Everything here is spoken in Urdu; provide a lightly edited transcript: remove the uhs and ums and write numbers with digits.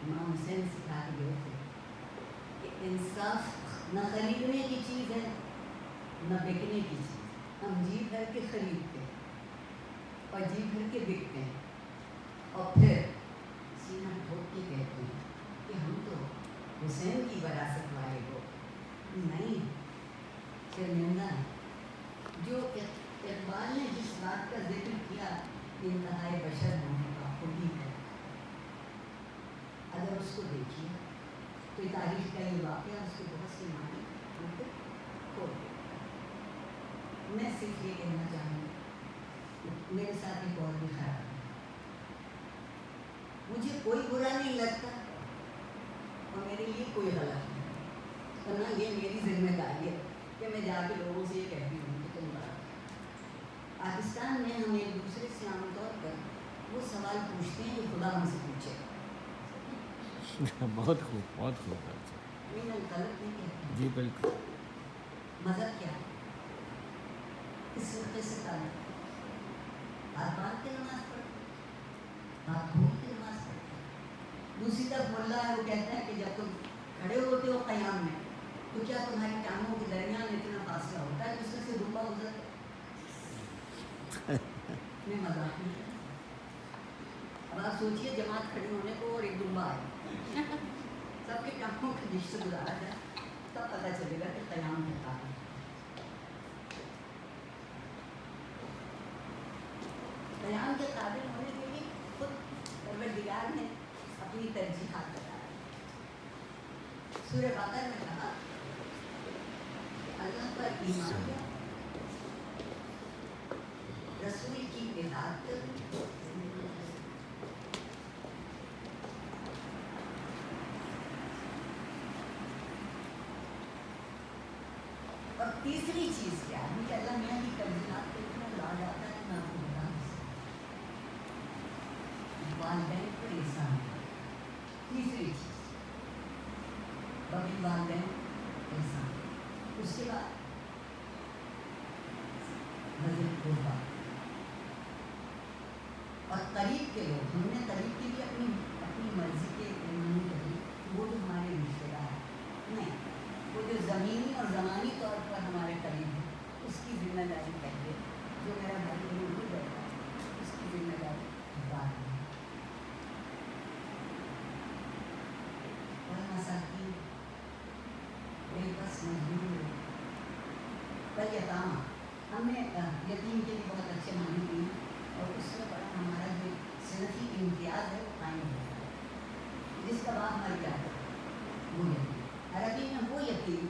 امام حسین سکھا کے گئے تھے کہ انصاف نہ خریدنے کی چیز ہے نہ بکنے کی چیز. ہم جی بھر کے خریدتے ہیں اور جی بھر کے بکتے ہیں اور پھر سینہ ٹھوک کے کہتے ہیں کہ ہم تو حسین کی وراثت والے ہو. نہیں، شرمندہ ہے. جو اقبال نے جس بات کا ذکر کیا انتہائی بشر ہونے کا خود ہی ہے. اگر اس کو دیکھیے تو تاریخ کا یہ واقعہ اس کے بہت سے معنی مطلب کھول دیتا ہے. میں صرف یہ کہنا چاہوں گی میرے ساتھ ایک اور بھی خراب ہے. مجھے کوئی برا نہیں لگتا اور میرے لیے کوئی غلط نہیں، ورنہ یہ میری ذمہ داری ہے کہ میں جا کے لوگوں سے یہ کہتی ہوں کہ تم غلط. پاکستان میں ہم ایک دوسرے سے عام طور پر وہ سوال پوچھتے ہیں جو خدا ہم سے پوچھے. بہت خوب، بہت خوب. میں غلط نہیں کہتی. جی بالکل. مذہب کیا ہے؟ اس فرقے سے تعلق ہاتھ باندھ کے نماز پڑھتے، ہاتھ کھول کے نماز پڑھتے. دوسری طرف ملا ہے وہ کہتا ہے کہ جب تم کھڑے ہوتے ہو قیام میں تو کیا تمہاری ٹانگوں کے درمیان اتنا فاصلہ ہوتا ہے جس میں سے دمبا گزرتا ہے؟ میں مذاق نہیں کرتا. اب آپ سوچیے جماعت کھڑی ہونے کو اور ایک دمبا آئے، سب کے ٹانگوں کے بیچ سے گزارا جائے تب پتہ چلے گا کہ قیام کیا ہے. قیام کے قابل ہونے کے لیے خود پروردگار نے اپنی ترجیحات بتائی. سورہ بقرہ میں کہا کہ اللہ پر ایمان کیا، رسول کی اطاعت کرو، اور تیسری چیز کیا ہے کہ اللہ میاں کی ترجیحات کو اتنا لا جاتا ہے نہ کو بتا سکتا. والدین پر احسان. تیسری چیز بڑی والدین احسان. اس کے بعد نظر قربا اور قریب کے لوگ. ہم نے قریب کے لیے اپنی مرضی کے ایمانی قریب وہ جو ہمارے رشتے دار نہیں، وہ جو زمینی اور زمانی طور پر ہمارے قریب ہے اس کی ذمہ داری پہلے. جو میرا بھائی نہیں بیٹھا ہے اس کی ذمہ داری بعد میں. اور مساکین بے بس مجبور بل یتامہ. ہم نے یتیم کے بھی بہت اچھے معنی دیے اور اس میں بڑا ہمارا جو صنفی امتیاز ہے وہ قائم ہو جاتا ہے. جس کا باپ مر گیا ہے وہ یتیم. عربی میں وہ یتیم